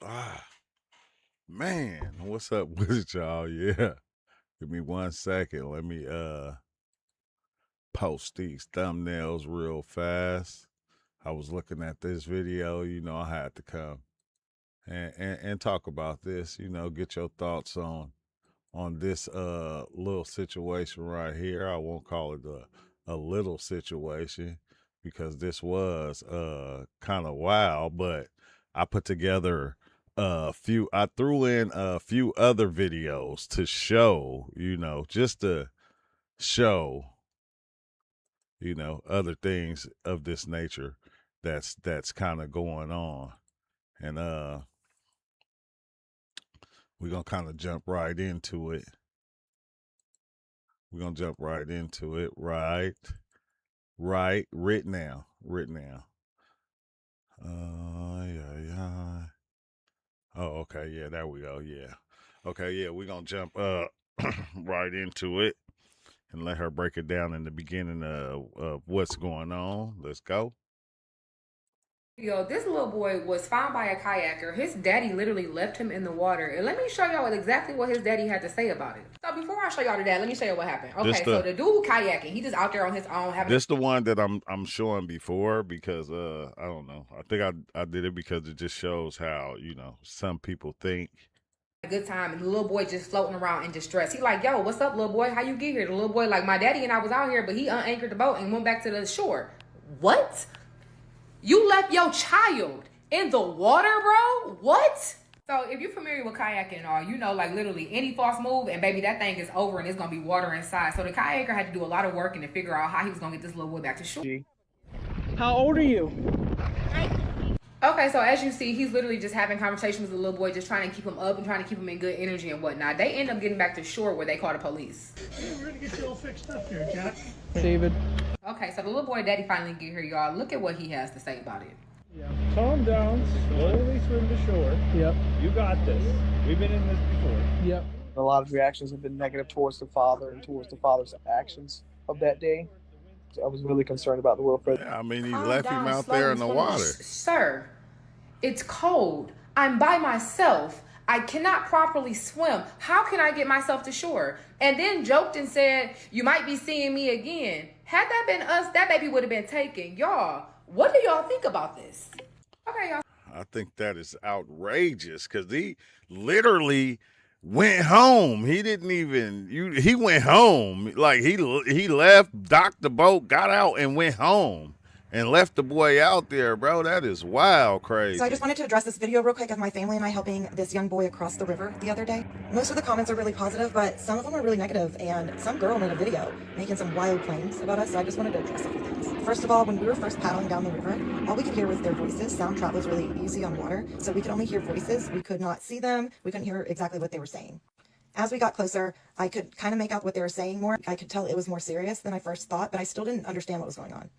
Ah, man, what's up with y'all? Yeah. Give me 1 second. Let me post these thumbnails real fast. I was looking at this video, I had to come and talk about this, get your thoughts on this little situation right here. I won't call it a little situation because this was kind of wild, but I put together I threw in a few other videos to show, just to show, other things of this nature that's kind of going on. And we're gonna kind of jump right into it. We're gonna jump right into it. Right, right now. Yeah, yeah. Oh, okay, yeah, there we go. Yeah, okay, yeah, we're gonna jump right into it and let her break it down in the beginning of what's going on. Let's go. Yo, this little boy was found by a kayaker. His daddy literally left him in the water. And let me show y'all exactly what his daddy had to say about it. So before I show y'all the dad, let me show you what happened. This Okay, so the the dude kayaking, he just out there on his own having this the one that I'm showing before because I don't know. I think I did it because it just shows how some people think. a good time, and the little boy just floating around in distress. He like, yo, what's up, little boy? How you get here? The little boy like, my daddy and I was out here, but he unanchored the boat and went back to the shore. What? You left your child in the water, bro? What? So if you're familiar with kayaking and all, you know, like literally any false move and baby, that thing is over and it's gonna be water inside. So the kayaker had to do a lot of work and to figure out how he was gonna get this little boy back to shore. How old are you? Okay, so as you see, he's literally just having conversations with the little boy, just trying to keep him up and trying to keep him in good energy and whatnot. They end up getting back to shore where they call the police. Hey, we're gonna get you all fixed up here, Jack. David. Okay, so the little boy daddy finally get here, y'all. Look at what he has to say about it. Yeah. Calm down. Slowly swim to shore. Yep. You got this. We've been in this before. Yep. A lot of reactions have been negative towards the father and towards the father's actions of that day. So I was really concerned about the welfare. Yeah, I mean, he Calm left him down, out slow there in and the slow. water. Sir, it's cold. I'm by myself. I cannot properly swim. How can I get myself to shore? And then joked and said, you might be seeing me again. Had that been us, that baby would have been taken. Y'all, what do y'all think about this? Okay, y'all. I think that is outrageous because he literally went home. He didn't even he went home. Like he left, docked the boat, got out and went home and left the boy out there, bro. That is wild crazy. So I just wanted to address this video real quick of my family and I helping this young boy across the river the other day. Most of the comments are really positive, but some of them are really negative, and some girl made a video making some wild claims about us, so I just wanted to address a few things. First of all, when we were first paddling down the river, all we could hear was their voices. Sound travels really easy on water, so we could only hear voices. We could not see them. We couldn't hear exactly what they were saying. As we got closer, I could kind of make out what they were saying more. I could tell it was more serious than I first thought, but I still didn't understand what was going on.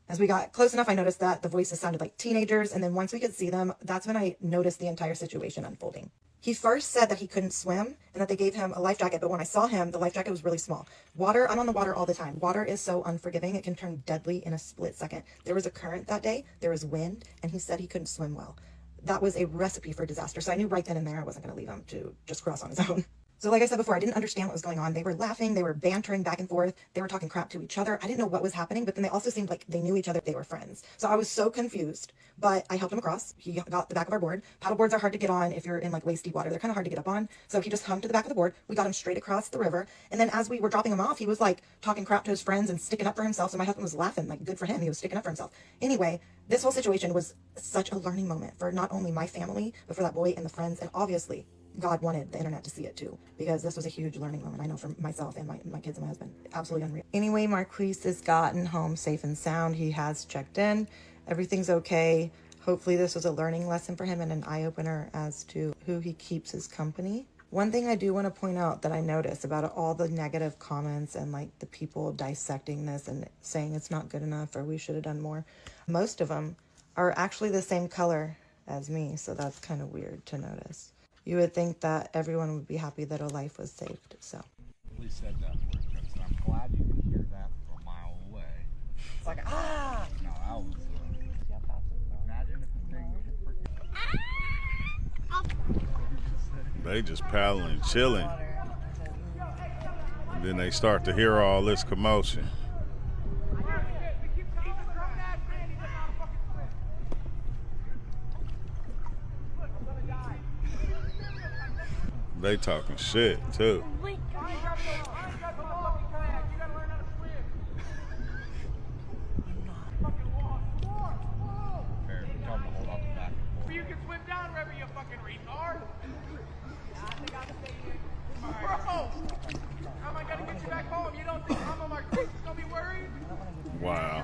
As we got close enough, I noticed that the voices sounded like teenagers, and then once we could see them, that's when I noticed the entire situation unfolding. He first said that he couldn't swim and that they gave him a life jacket, but when I saw him, the life jacket was really small. Water, I'm on the water all the time. Water is so unforgiving, it can turn deadly in a split second. There was a current that day, there was wind, and he said he couldn't swim well. That was a recipe for disaster, so I knew right then and there I wasn't going to leave him to just cross on his own. So like I said before, I didn't understand what was going on. They were laughing, they were bantering back and forth, they were talking crap to each other. I didn't know what was happening, but then they also seemed like they knew each other, they were friends. So I was so confused, but I helped him across. He got the back of our board. Paddle boards are hard to get on if you're in like waist deep water. They're kind of hard to get up on. So he just hung to the back of the board. We got him straight across the river. And then as we were dropping him off, he was like talking crap to his friends and sticking up for himself. So my husband was laughing, like good for him. He was sticking up for himself. Anyway, this whole situation was such a learning moment for not only my family, but for that boy and the friends, and obviously God wanted the internet to see it too, because this was a huge learning moment. I know for myself and my kids and my husband. Absolutely unreal. Anyway, Marquise has gotten home safe and sound. He has checked in. Everything's okay. Hopefully this was a learning lesson for him and an eye-opener as to who he keeps as company. One thing I do want to point out that I noticed about all the negative comments and like the people dissecting this and saying it's not good enough or we should have done more, most of them are actually the same color as me, so that's kind of weird to notice. You would think that everyone would be happy that a life was saved, so. Please said that word, Justin. I'm glad you could hear that from a mile away. It's like, ah! No, I was. Imagine if the thing. They just paddling, chilling. And then they start to hear all this commotion. They talking shit too. You can swim down wherever you fucking retard. Bro, how am I gonna get you back home? You don't think Mama Marquise is gonna be worried? Wow.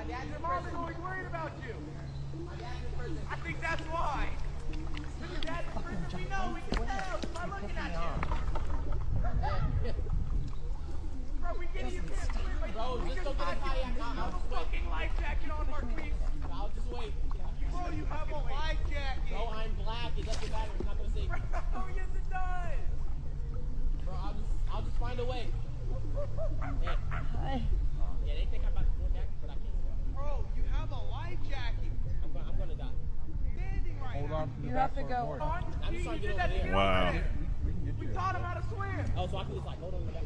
Your mom is always worried about you. I think that's why. When your dad's in prison, we know, we can tell just by looking at you. Bro, we get you can't swim. Like, bro, just go get a kayak. I'll just fucking life jacket on Marquise. I'll just wait. Bro, you have a life jacket. Bro, I'm black. It doesn't matter. It's not gonna save me. Oh, yes it does. Bro, I'll just find a way. Hey. Yeah, they think I'm about to go back, but I can't. Bro, you have a life jacket. I'm gonna die. Standing right Hold now. on from the You back have to part go more. on. I'm just trying to get over there. Wow. We taught him how to swim. Oh, so I can just like hold on to the back.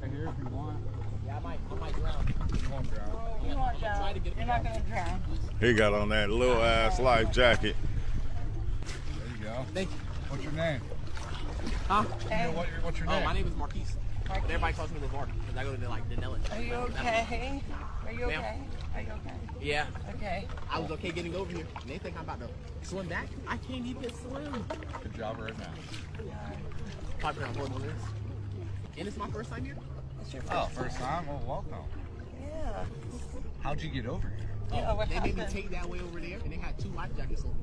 Right here if you want. Yeah, I might drown. You won't drown. You won't Try drown. to get You're not gonna drown. He got on that little ass life jacket. There you go. Thank you. What's your name? Huh? What's your Oh, name? my name is Marquise. But everybody calls me LeVar because I go to like Denellen. Are you okay? Are you Ma'am? okay? Are you okay? Yeah. Okay. I was okay getting over here. And they think I'm about to swim back. I can't even swim. Good job right now. Probably around 4 more minutes. And it's my first time here. It's your Oh, first first time? Well, welcome. Yeah. How'd you get over here? Yeah, what They made me happened? take that way over there, and they had 2 life jackets on.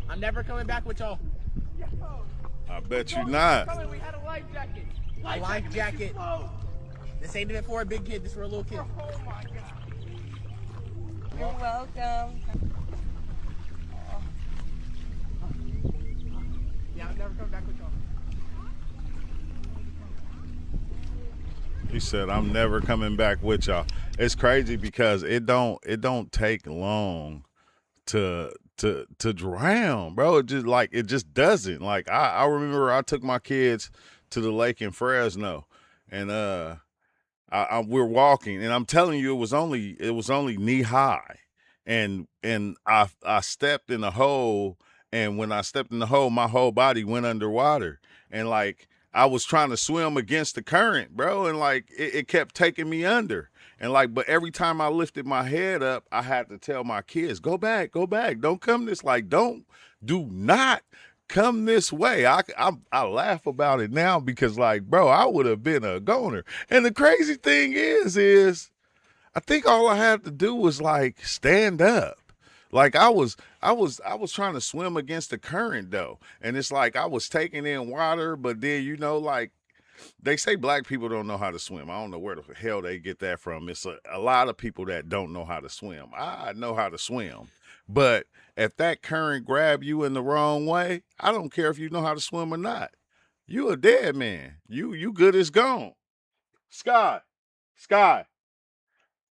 I'm never coming back with y'all. I bet you not. We had a life jacket. A life jacket. This ain't even for a big kid. This for a little kid. Oh my god. You're welcome. Yeah, I'm never coming back with y'all. He said, "I'm never coming back with y'all." It's crazy because it don't take long to drown, bro. It just doesn't. Like I remember I took my kids to the lake in Fresno, and we're walking, and I'm telling you, it was only knee high, and I stepped in the hole, and when I stepped in the hole, my whole body went underwater, and like I was trying to swim against the current, bro, and like it kept taking me under, and like, but every time I lifted my head up, I had to tell my kids, go back, don't come this, like, do not come this way. I laugh about it now because, like, bro, I would have been a goner. And the crazy thing is I think all I had to do was like stand up. Like I was trying to swim against the current though. And it's like I was taking in water, but then, you know, like they say black people don't know how to swim. I don't know where the hell they get that from. It's a lot of people that don't know how to swim. I know how to swim. But if that current grab you in the wrong way, I don't care if you know how to swim or not. You a dead man. You good as gone. Sky,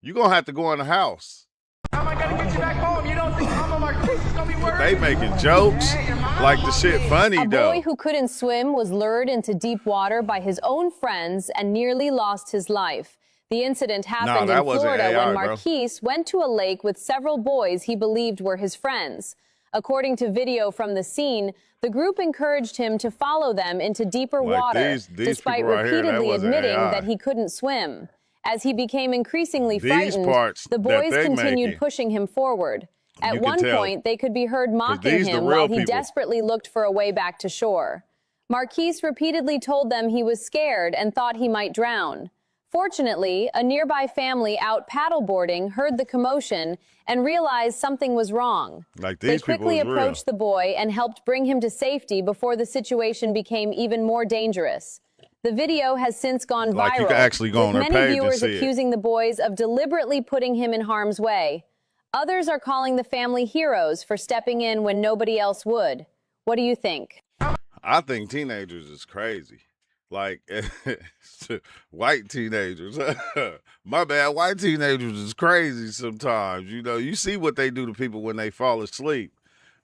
you gonna have to go in the house. How am I gonna get you back home? You don't think Mama Marquise is gonna be worried? They making jokes like the shit funny A though. boy who couldn't swim was lured into deep water by his own friends and nearly lost his life. The incident happened that in wasn't Florida AI, when bro. Marquise went to a lake with several boys he believed were his friends. According to video from the scene, the group encouraged him to follow them into deeper Like water, these despite people right here, that repeatedly wasn't admitting AI. that he couldn't swim. As he became increasingly These frightened, parts the that boys they continued making, pushing him forward. you At can one tell. point, they could be heard mocking these the him real while he people. desperately looked for a way back to shore. Marquise repeatedly told them he was scared and thought he might drown. Fortunately, a nearby family out paddleboarding heard the commotion and realized something was wrong. Like They these people quickly is real. approached the boy and helped bring him to safety before the situation became even more dangerous. The video has since gone Like, viral, you can actually go on with their many page and viewers see it. accusing the boys of deliberately putting him in harm's way. Others are calling the family heroes for stepping in when nobody else would. What do you think? I think teenagers is crazy. Like white teenagers. My bad, white teenagers is crazy sometimes. You know, you see what they do to people when they fall asleep.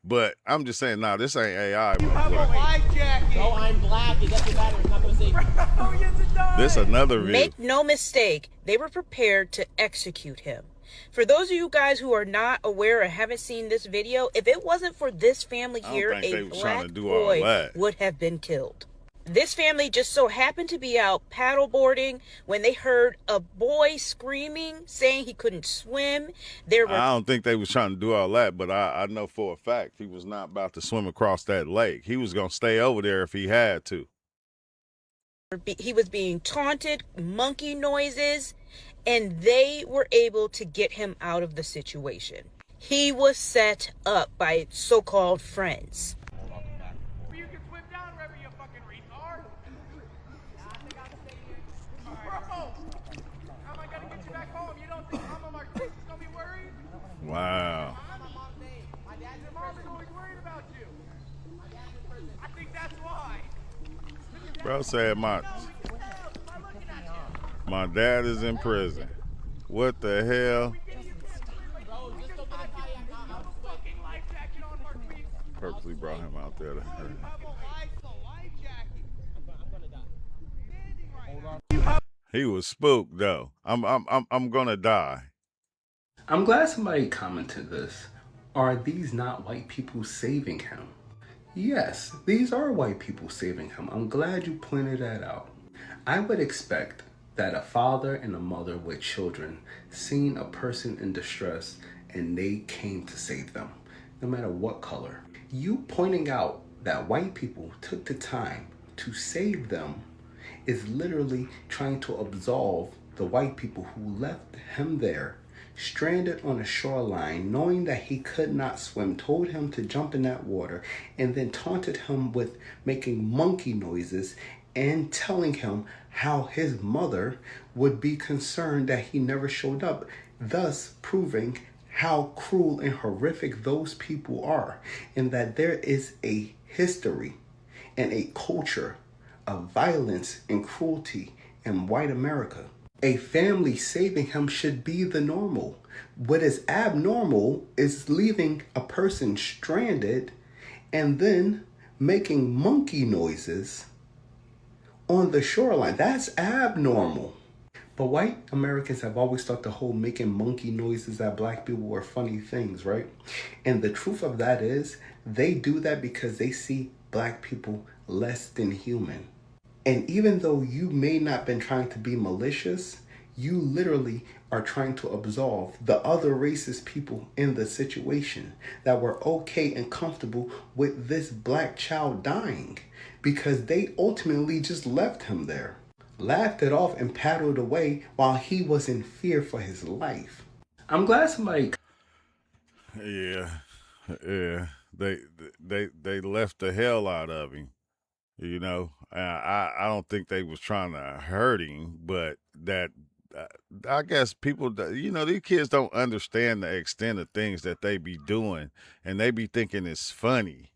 But I'm just saying, nah, this ain't AI. You have a life jacket. Bro, I'm black. It doesn't matter. It's not gonna save me. Oh, yes, it does. This another view. Make no mistake, they were prepared to execute him. For those of you guys who are not aware or haven't seen this video, if it wasn't for this family here, a black boy would have been killed. This family just so happened to be out paddleboarding when they heard a boy screaming, saying he couldn't swim. I don't think they was trying to do all that, but I know for a fact he was not about to swim across that lake. He was going to stay over there if he had to. He was being taunted, monkey noises, and they were able to get him out of the situation. He was set up by so-called friends. You can swim down, River, you fucking retard. I think I'll stay here. Bro, how am I gonna get you back home? You don't think Mama Marquise is gonna be worried? Wow. My dad and mom is always worried about you. My dad's in prison. I think that's why. Bro said my dad is in prison. What the hell? Purposely brought him out there to hurt him. He was spooked though. I'm gonna die. I'm glad somebody commented this. Are these not white people saving him? Yes, these are white people saving him. I'm glad you pointed that out. I would expect that a father and a mother with children seen a person in distress and they came to save them, no matter what color. You pointing out that white people took the time to save them is literally trying to absolve the white people who left him there, stranded on a shoreline, knowing that he could not swim, told him to jump in that water, and then taunted him with making monkey noises and telling him how his mother would be concerned that he never showed up, thus proving how cruel and horrific those people are, and that there is a history and a culture of violence and cruelty in white America. A family saving him should be the normal. What is abnormal is leaving a person stranded and then making monkey noises on the shoreline. That's abnormal. But white Americans have always thought the whole making monkey noises at black people were funny things, right? And the truth of that is they do that because they see black people less than human. And even though you may not been trying to be malicious, you literally are trying to absolve the other racist people in the situation that were okay and comfortable with this black child dying because they ultimately just left him there, laughed it off and paddled away while he was in fear for his life. I'm glad somebody... Yeah. They left the hell out of him. You know, I don't think they was trying to hurt him, but that I guess people, you know, these kids don't understand the extent of things that they be doing, and they be thinking it's funny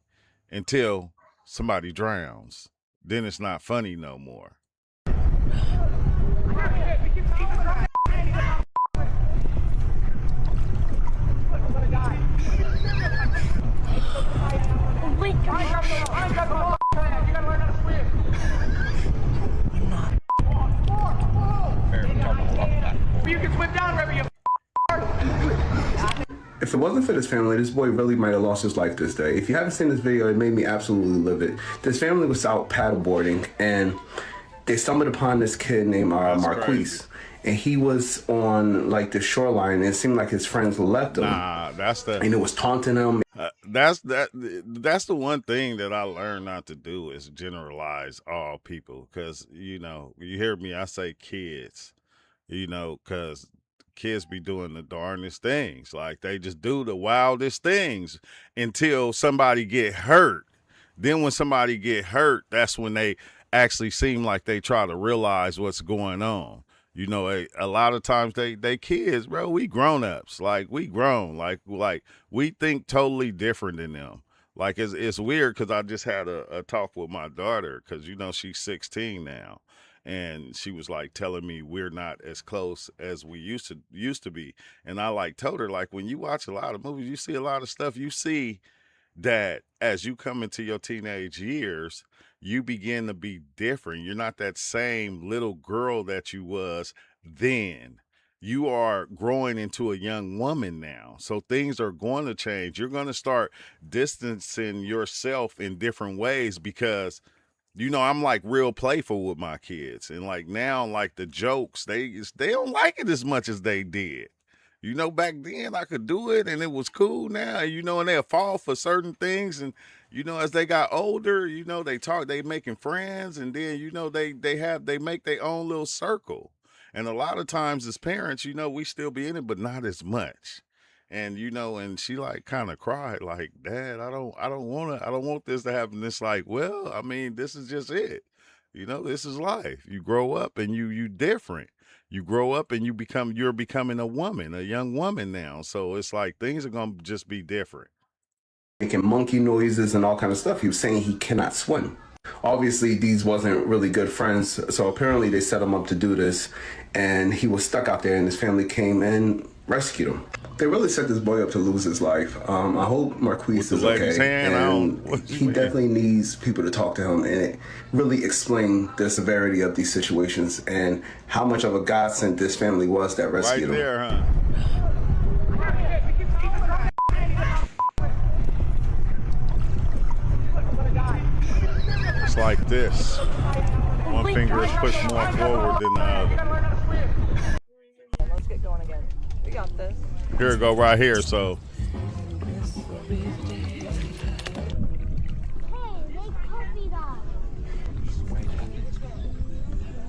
until somebody drowns. Then it's not funny no more. You can swim down, River, you If it wasn't for this family, this boy really might have lost his life this day. If you haven't seen this video, it made me absolutely livid. This family was out paddleboarding, and they stumbled upon this kid named Marquise. And he was on like the shoreline, and it seemed like his friends left him. And it was taunting him. That's the one thing that I learned not to do is generalize all people, because you know, you hear me, I say kids, you know, because kids be doing the darndest things. Like they just do the wildest things until somebody get hurt. Then when somebody get hurt, that's when they actually seem like they try to realize what's going on. You know, a lot of times they kids, bro. We grown ups, like we grown, like we think totally different than them. Like it's weird because I just had a talk with my daughter because you know she's 16 now, and she was like telling me we're not as close as we used to be, and I like told her like when you watch a lot of movies, you see a lot of stuff, you see that as you come into your teenage years, you begin to be different. You're not that same little girl that you was then. You are growing into a young woman now. So things are going to change. You're going to start distancing yourself in different ways because I'm like real playful with my kids. And like now, like the jokes, they don't like it as much as they did. Back then I could do it and it was cool now, and they'll fall for certain things. And, as they got older, they making friends, and then, they make their own little circle. And a lot of times as parents, we still be in it, but not as much. And, and she like kind of cried like, Dad, I don't want this to happen. It's like, well, I mean, this is just it. This is life. You grow up and you different. You grow up and you're becoming a woman, a young woman now. So it's like things are going to just be different. Making monkey noises and all kind of stuff. He was saying he cannot swim. Obviously, these wasn't really good friends. So apparently they set him up to do this, and he was stuck out there, and his family came and rescued him. They really set this boy up to lose his life. I hope Marquise is okay. And he definitely needs people to talk to him and really explain the severity of these situations and how much of a godsend this family was that rescued him. Right there, huh? It's like this. One finger is pushed more forward than the other. Let's get going again. We got this. Here it go right here, so.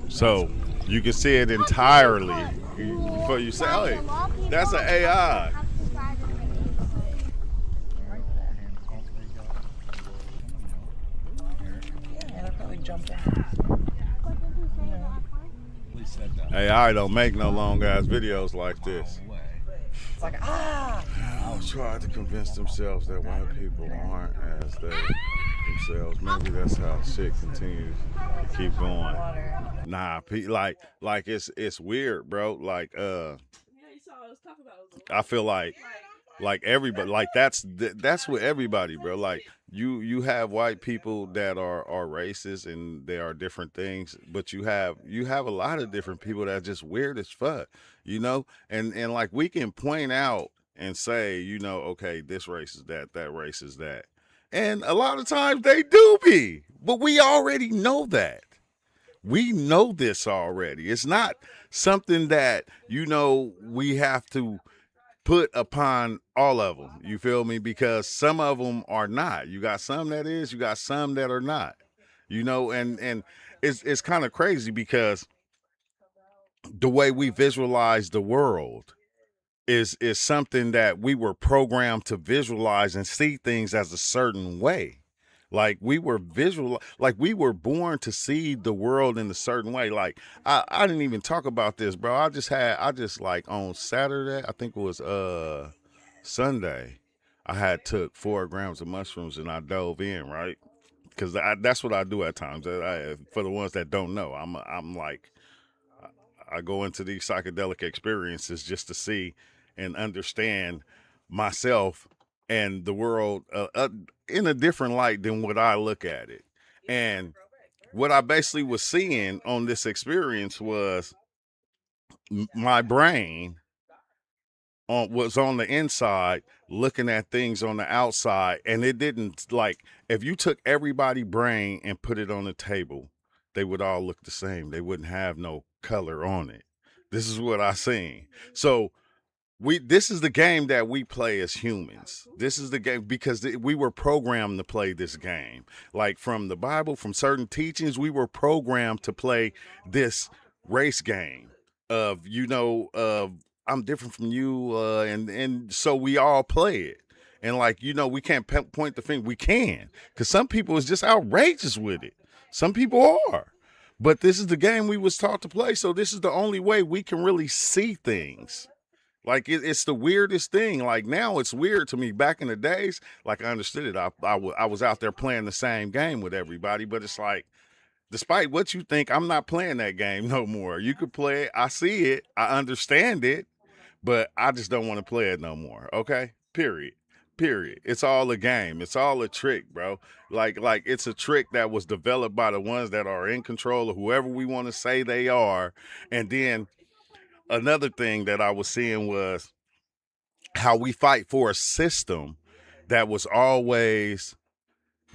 So you can see it entirely before you say, "Hey, that's an AI." AI don't make no long ass videos like this. It's like, ah! I was trying to convince themselves that white people aren't as they themselves. Maybe that's how shit continues to keep going. Nah, like it's weird, bro. Like I feel like everybody, like that's with everybody, bro. Like you have white people that are racist and they are different things, but you have a lot of different people that are just weird as fuck, and like we can point out and say, okay, this race is that race is that, and a lot of times they do be, but we already know that. We know this already. It's not something that we have to put upon all of them. You feel me? Because some of them are not. You got some that is, you got some that are not. And it's kind of crazy because the way we visualize the world is something that we were programmed to visualize and see things as a certain way. Like we were born to see the world in a certain way. Like I didn't even talk about this, bro. I just like on Saturday, I think it was Sunday, I had took 4 grams of mushrooms and I dove in, right? Because that's what I do at times. For the ones that don't know, I'm like, I go into these psychedelic experiences just to see and understand myself and the world in a different light than what I look at it. And what I basically was seeing on this experience was my brain was on the inside looking at things on the outside, and it didn't, like, if you took everybody's brain and put it on the table, they would all look the same. They wouldn't have no color on it. This is what I seen. So this is the game that we play as humans. This is the game because we were programmed to play this game. Like from the Bible, from certain teachings, we were programmed to play this race game of, I'm different from you, and so we all play it. And like, we can't point the finger. We can, because some people is just outrageous with it. Some people are. But this is the game we was taught to play, so this is the only way we can really see things. Like, it's the weirdest thing. Like, now it's weird to me. Back in the days, like, I understood it. I was out there playing the same game with everybody, but it's like, despite what you think, I'm not playing that game no more. You could play it. I see it. I understand it, but I just don't want to play it no more. Okay? Period. Period. It's all a game. It's all a trick, bro. Like it's a trick that was developed by the ones that are in control of whoever we want to say they are. And then another thing that I was seeing was how we fight for a system that was always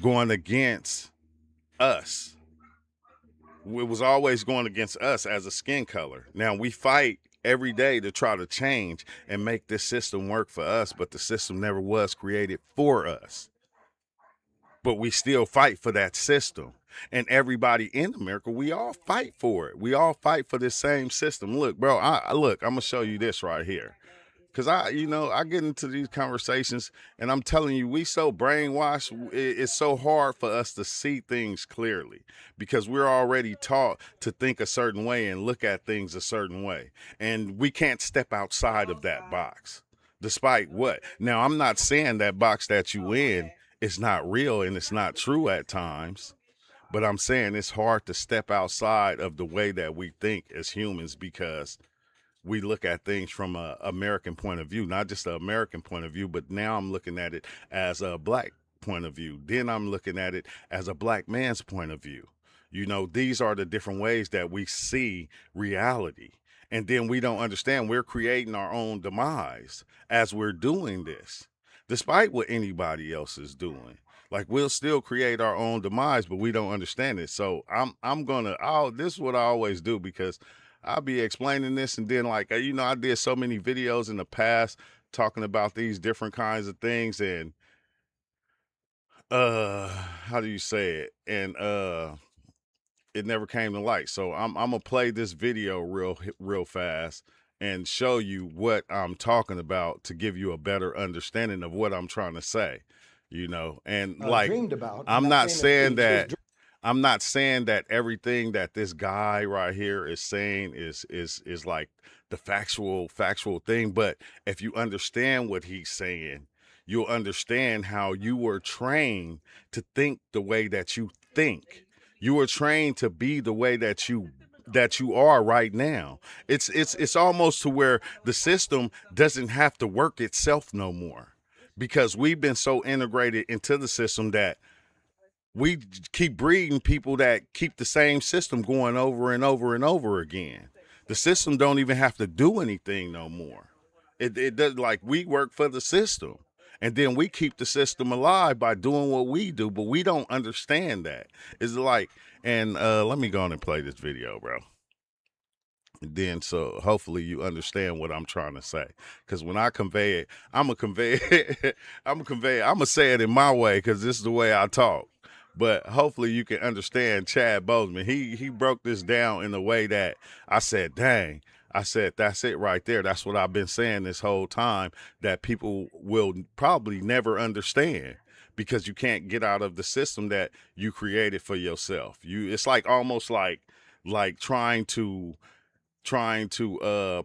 going against us. It was always going against us as a skin color. Now we fight every day to try to change and make this system work for us, but the system never was created for us. But we still fight for that system. And everybody in America, we all fight for it. We all fight for this same system. Look, bro, look, I'm gonna show you this right here. Cause I get into these conversations and I'm telling you, we so brainwashed, it's so hard for us to see things clearly because we're already taught to think a certain way and look at things a certain way. And we can't step outside of that box, despite what. Now, I'm not saying that box that you in is not real and it's not true at times, but I'm saying it's hard to step outside of the way that we think as humans because we look at things from an American point of view, not just an American point of view, but now I'm looking at it as a black point of view. Then I'm looking at it as a black man's point of view. You know, these are the different ways that we see reality. And then we don't understand we're creating our own demise as we're doing this, despite what anybody else is doing. Like we'll still create our own demise, but we don't understand it. So this is what I always do because I'll be explaining this and then like, I did so many videos in the past talking about these different kinds of things and, how do you say it? And, it never came to light. So I'm gonna play this video real fast and show you what I'm talking about to give you a better understanding of what I'm trying to say, and like, dreamed about. I'm not saying that everything that this guy right here is saying is like the factual thing. But if you understand what he's saying, you'll understand how you were trained to think the way that you think. You were trained to be the way that you are right now. It's almost to where the system doesn't have to work itself no more because we've been so integrated into the system that we keep breeding people that keep the same system going over and over and over again. The system don't even have to do anything no more. It does, like we work for the system and then we keep the system alive by doing what we do, but we don't understand that. It's like, and let me go on and play this video, bro. And then so hopefully you understand what I'm trying to say. Because when I convey it, I'm gonna say it in my way because this is the way I talk. But hopefully you can understand Chad Boseman. He broke this down in a way that I said, dang, I said, that's it right there. That's what I've been saying this whole time that people will probably never understand because you can't get out of the system that you created for yourself. It's like almost like trying to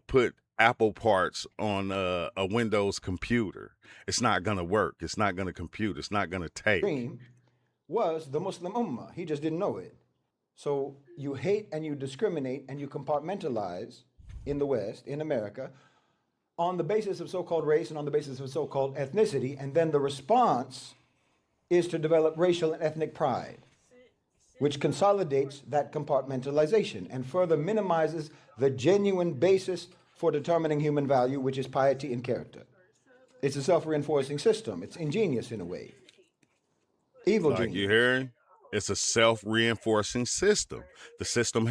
put Apple parts on a Windows computer. It's not going to work. It's not going to compute. It's not going to take. Dream was the Muslim Ummah. He just didn't know it. So you hate and you discriminate and you compartmentalize in the West, in America, on the basis of so-called race and on the basis of so-called ethnicity. And then the response is to develop racial and ethnic pride, which consolidates that compartmentalization and further minimizes the genuine basis for determining human value, which is piety and character. It's a self-reinforcing system. It's ingenious in a way. Evil Like genius. you hearing? It's a self-reinforcing system. The system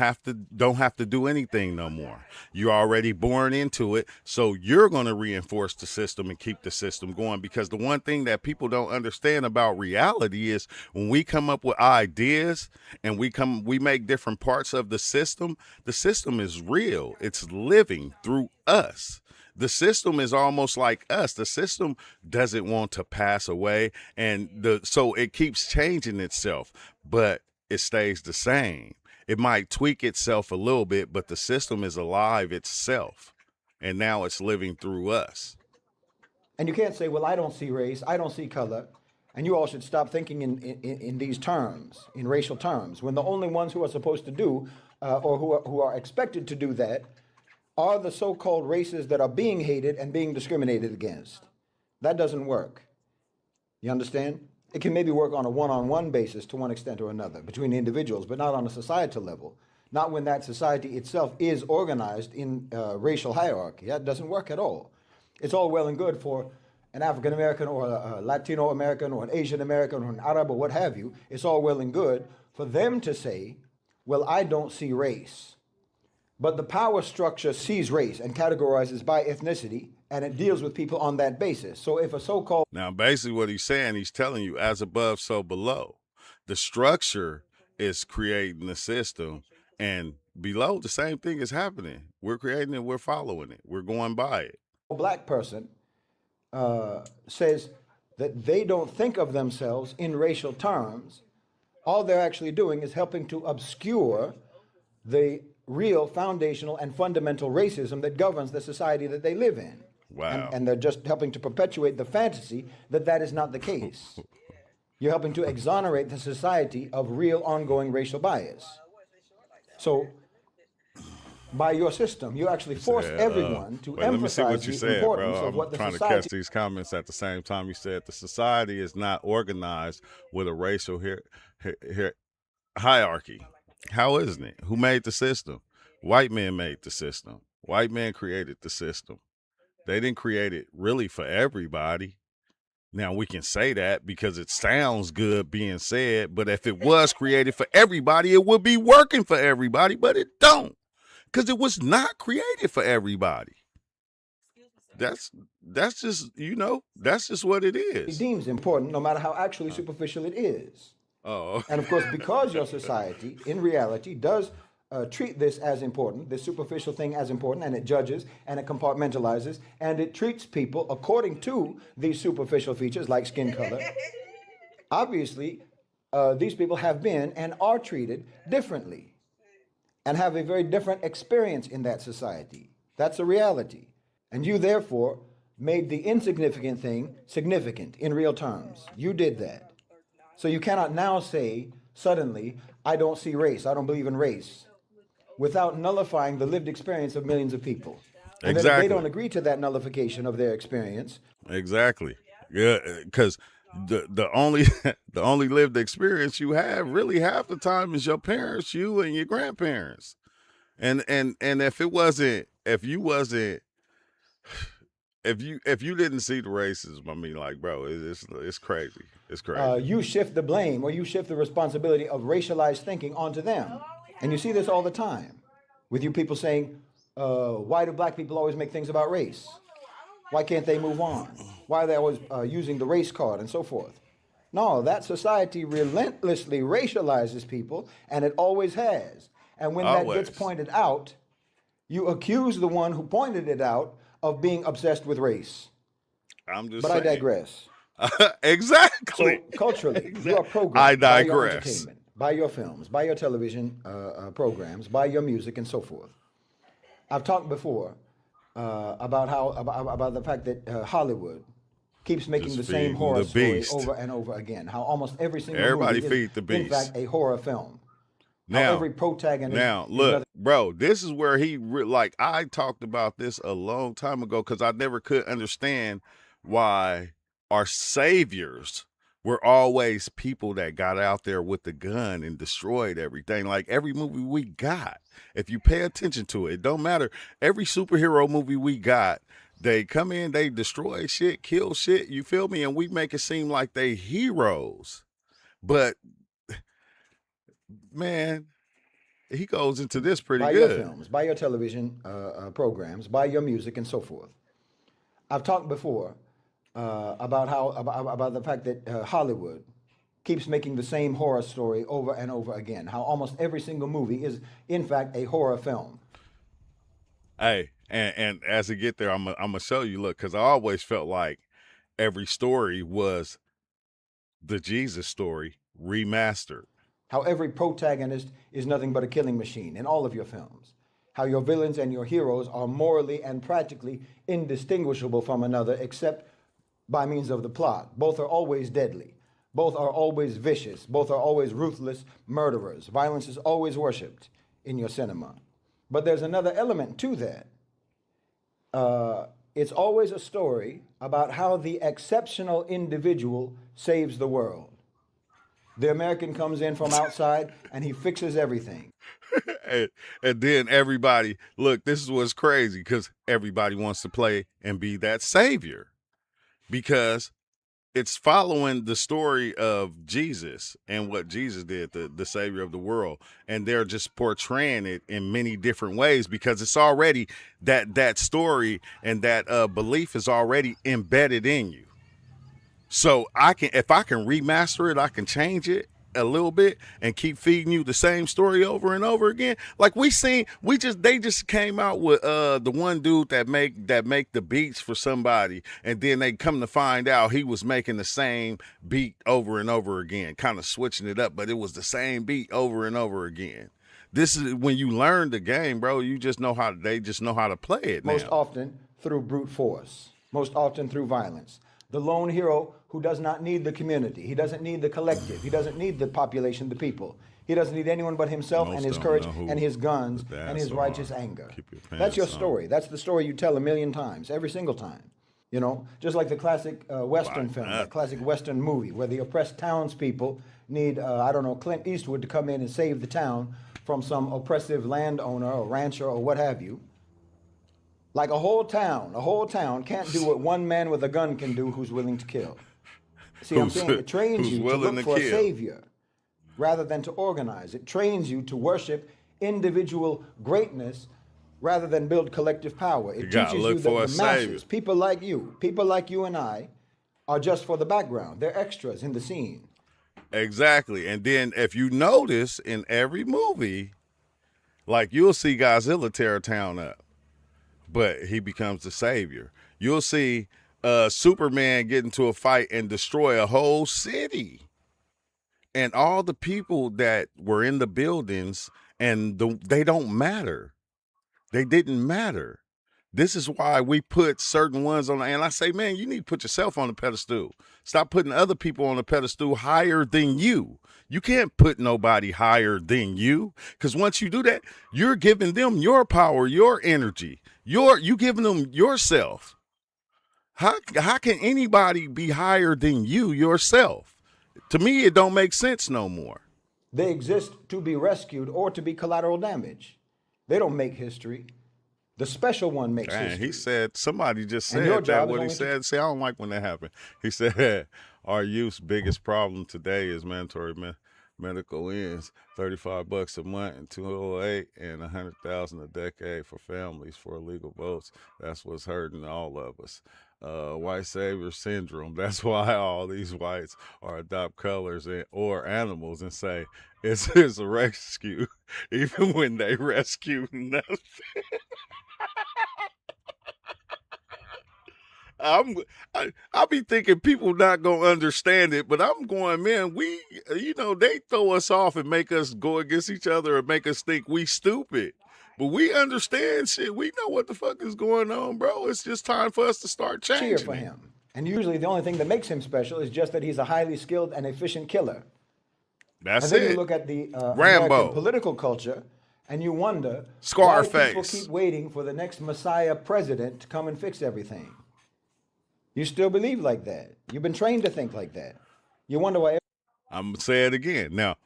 don't have to do anything no more. You're already born into it, so you're going to reinforce the system and keep the system going. Because the one thing that people don't understand about reality is when we come up with ideas and we make different parts of the system is real. It's living through us. The system is almost like us. The system doesn't want to pass away, and so it keeps changing itself, but it stays the same. It might tweak itself a little bit, but the system is alive itself, and now it's living through us. And you can't say, well, I don't see race, I don't see color, and you all should stop thinking in these terms, in racial terms, when the only ones who are supposed to do, or who are expected to do that, are the so-called races that are being hated and being discriminated against. That doesn't work. You understand? It can maybe work on a one-on-one basis to one extent or another between individuals, but not on a societal level. Not when that society itself is organized in racial hierarchy. That doesn't work at all. It's all well and good for an African American or a Latino American or an Asian American or an Arab or what have you. It's all well and good for them to say, well, I don't see race. But the power structure sees race and categorizes by ethnicity, and it deals with people on that basis. So if a so-called... Now, basically what he's saying, he's telling you, as above, so below. The structure is creating the system, and below, the same thing is happening. We're creating it, we're following it, we're going by it. A black person says that they don't think of themselves in racial terms, all they're actually doing is helping to obscure the real foundational and fundamental racism that governs the society that they live in. Wow. And they're just helping to perpetuate the fantasy that that is not the case. You're helping to exonerate the society of real ongoing racial bias. So by your system, you actually force everyone to emphasize the importance of what the society... I'm trying to catch these comments at the same time. You said the society is not organized with a racial hierarchy. How isn't it? Who made the system? White men made the system. White men created the system. They didn't create it really for everybody. Now, we can say that because it sounds good being said, but if it was created for everybody, it would be working for everybody, but it don't, because it was not created for everybody. That's just, that's just what it is. It deems important, no matter how actually superficial it is. Oh. And of course, because your society, in reality, does treat this as important, this superficial thing as important, and it judges, and it compartmentalizes, and it treats people according to these superficial features like skin color. Obviously, these people have been and are treated differently and have a very different experience in that society. That's a reality. And you, therefore, made the insignificant thing significant in real terms. You did that. So you cannot now say, suddenly, I don't see race, I don't believe in race, without nullifying the lived experience of millions of people. And exactly. Then if they don't agree to that nullification of their experience. Exactly. Yeah, because the only the only lived experience you have really half the time is your parents, you and your grandparents. And if you didn't see the racism, I mean, like, bro, it's crazy. It's crazy. You shift the blame or you shift the responsibility of racialized thinking onto them. And you see this all the time with you people saying, why do black people always make things about race? Why can't they move on? Why are they always using the race card and so forth? No, that society relentlessly racializes people, and it always has. And when that gets pointed out, you accuse the one who pointed it out of being obsessed with race. But saying. I digress. Exactly. So culturally, exactly. You are programmed I digress. by your entertainment, by your films, by your television programs, by your music, and so forth. I've talked before about the fact that Hollywood keeps making the same horror story over and over again. How almost every single movie is, in fact, a horror film. Now, every protagonist. Now, look, bro, this is where I talked about this a long time ago because I never could understand why our saviors were always people that got out there with the gun and destroyed everything. Like every movie we got, if you pay attention to it, it don't matter. Every superhero movie we got, they come in, they destroy shit, kill shit, you feel me? And we make it seem like they heroes. But man, he goes into this pretty good. By your films, by your television programs, by your music, and so forth. I've talked before about the fact that Hollywood keeps making the same horror story over and over again. How almost every single movie is, in fact, a horror film. Hey, and as we get there, I'm gonna show you. Look, because I always felt like every story was the Jesus story remastered. How every protagonist is nothing but a killing machine in all of your films. How your villains and your heroes are morally and practically indistinguishable from another except by means of the plot. Both are always deadly. Both are always vicious. Both are always ruthless murderers. Violence is always worshipped in your cinema. But there's another element to that. it's always a story about how the exceptional individual saves the world. The American comes in from outside and he fixes everything. and then everybody, look, this is what's crazy, because everybody wants to play and be that savior, because it's following the story of Jesus and what Jesus did, the savior of the world. And they're just portraying it in many different ways, because it's already that story and that belief is already embedded in you. So if I can remaster it, I can change it a little bit and keep feeding you the same story over and over again. Like they just came out with the one dude that make the beats for somebody, and then they come to find out he was making the same beat over and over again, kind of switching it up, but it was the same beat over and over again. This is when you learn the game, bro. They just know how to play it now. Most often through brute force, most often through violence. The lone hero who does not need the community. He doesn't need the collective. He doesn't need the population, the people. He doesn't need anyone but himself and his courage and his guns and his righteous anger. That's your story. That's the story you tell a million times, every single time. You know, just like the classic Western film, the classic Western movie, where the oppressed townspeople need, Clint Eastwood to come in and save the town from some oppressive landowner or rancher or what have you. Like a whole town can't do what one man with a gun can do who's willing to kill. See, I'm saying it trains you to look for a savior rather than to organize. It trains you to worship individual greatness rather than build collective power. It teaches you that the masses, people like you and I, are just for the background. They're extras in the scene. Exactly. And then if you notice in every movie, like you'll see Godzilla tear a town up, but he becomes the savior. You'll see Superman get into a fight and destroy a whole city. And all the people that were in the buildings, and they don't matter. They didn't matter. This is why we put certain ones on, and I say, man, you need to put yourself on the pedestal. Stop putting other people on the pedestal higher than you. You can't put nobody higher than you, because once you do that, you're giving them your power, your energy. You giving them yourself. How can anybody be higher than you yourself? To me, it don't make sense no more. They exist to be rescued or to be collateral damage. They don't make history. The special one makes history. He said, somebody just said that what he said. See, I don't like when that happened. He said, our youth's biggest problem today is mandatory medical ends, $35 a month in 208 and $100,000 a decade for families for illegal votes. That's what's hurting all of us. White savior syndrome. That's why all these whites are adopt colors or animals and say it's a rescue, even when they rescue nothing. I be thinking people not gonna understand it, but I'm going, man, they throw us off and make us go against each other and make us think we stupid. But we understand shit. We know what the fuck is going on, bro. It's just time for us to start changing. Cheer for him. And usually the only thing that makes him special is just that he's a highly skilled and efficient killer. That's it. And then you look at the American political culture and you wonder why people keep waiting for the next Messiah president to come and fix everything. You still believe like that. You've been trained to think like that. You wonder why. I'm going to say it again. Now,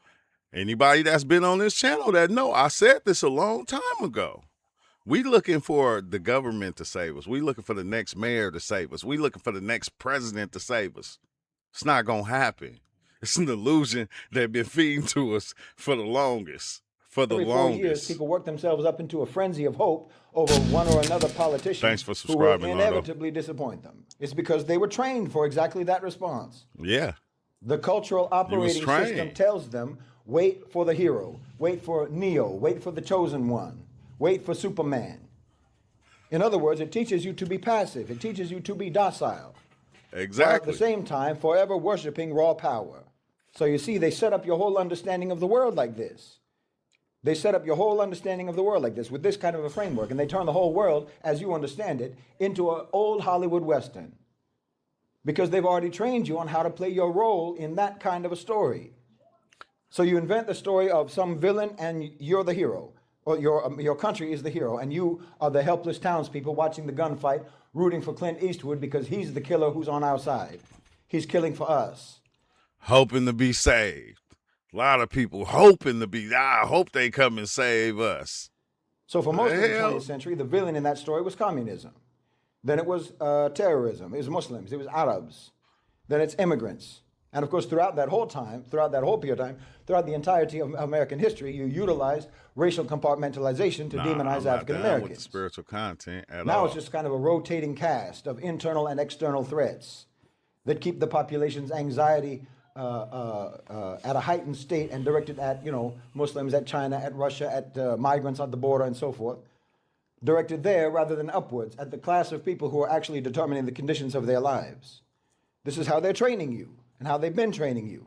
anybody that's been on this channel that know, I said this a long time ago. We looking for the government to save us. We looking for the next mayor to save us. We looking for the next president to save us. It's not going to happen. It's an illusion they've been feeding to us for the longest. Every 4 years, people work themselves up into a frenzy of hope over one or another politician. Thanks for subscribing, who will inevitably disappoint them. It's because they were trained for exactly that response. Yeah. The cultural operating system tells them, wait for the hero, wait for Neo, wait for the chosen one, wait for Superman. In other words, it teaches you to be passive. It teaches you to be docile. Exactly. While at the same time, forever worshiping raw power. So you see, they set up your whole understanding of the world like this. They set up your whole understanding of the world like this, with this kind of a framework, and they turn the whole world, as you understand it, into an old Hollywood Western. Because they've already trained you on how to play your role in that kind of a story. So you invent the story of some villain and you're the hero, or your country is the hero, and you are the helpless townspeople watching the gunfight, rooting for Clint Eastwood because he's the killer who's on our side. He's killing for us. Hoping to be saved. A lot of people hoping to be, I hope they come and save us. So for most of the 20th century, the villain in that story was communism. Then it was terrorism. It was Muslims. It was Arabs. Then it's immigrants. And of course, throughout that whole time, throughout that whole period of time, throughout the entirety of American history, you utilized racial compartmentalization to demonize African Americans. With the spiritual content at now all. It's just kind of a rotating cast of internal and external threats that keep the population's anxiety at a heightened state and directed at, Muslims, at China, at Russia, at migrants at the border and so forth. Directed there rather than upwards at the class of people who are actually determining the conditions of their lives. This is how they're training you and how they've been training you.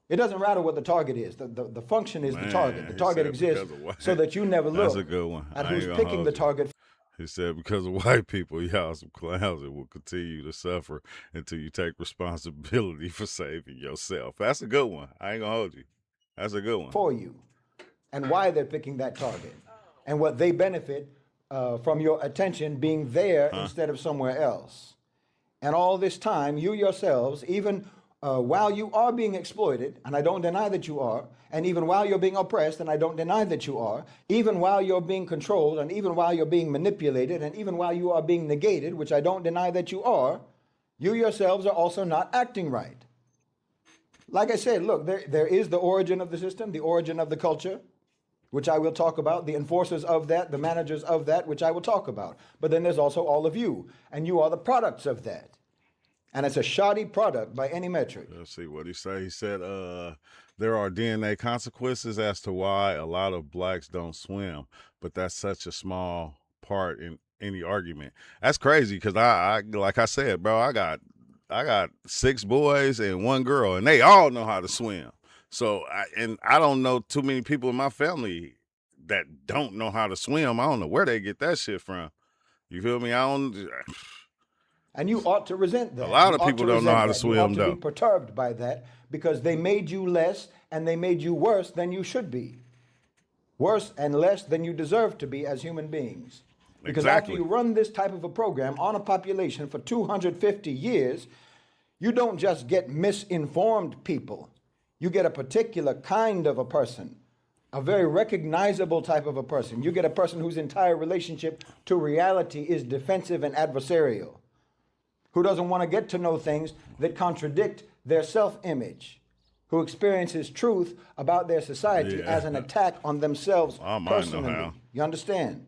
It doesn't matter what the target is. The function is the target. The target exists so that you never look That's a good one. at who's picking the target. He said, because of white people, y'all some clowns that will continue to suffer until you take responsibility for saving yourself. That's a good one. I ain't gonna hold you. That's a good one. For you. And why they're picking that target. And what they benefit from your attention being there instead of somewhere else. And all this time, you yourselves, even while you are being exploited, and I don't deny that you are, and even while you're being oppressed, and I don't deny that you are, even while you're being controlled, and even while you're being manipulated, and even while you are being negated, which I don't deny that you are, you yourselves are also not acting right. Like I said, look, there is the origin of the system, the origin of the culture, which I will talk about, the enforcers of that, the managers of that, which I will talk about. But then there's also all of you, and you are the products of that. And it's a shoddy product by any metric. Let's see what he said. He said there are DNA consequences as to why a lot of blacks don't swim, but that's such a small part in any argument. That's crazy because I like I said, bro, I got 6 boys and 1 girl, and they all know how to swim. So I don't know too many people in my family that don't know how to swim. I don't know where they get that shit from. You feel me? And you ought to resent that. A lot of people don't know how to swim, though. You ought to though. be perturbed by that because they made you less and they made you worse than you should be. Worse and less than you deserve to be as human beings. Because after you run this type of a program on a population for 250 years, you don't just get misinformed people. You get a particular kind of a person, a very recognizable type of a person. You get a person whose entire relationship to reality is defensive and adversarial, who doesn't want to get to know things that contradict their self-image, who experiences truth about their society as an attack on themselves personally. You understand?